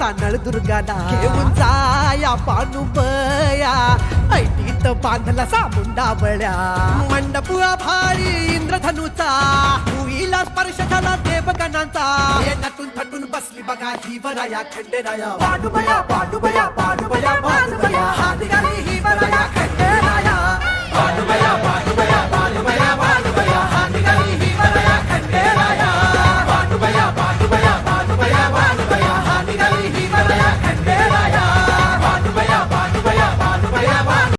आला नळदुर्गाला घेऊन जाया पानुबया ऐटीत बांधला सामुंडा बळ्या मंडप भारी इंद्रधनुचा भुईला स्पर्श झाला देवगणांचा नटून थटून बसली बघा ही वराया खंडेराया पांडुबया पांडुबया पांडुबया पांडुबया हात घाली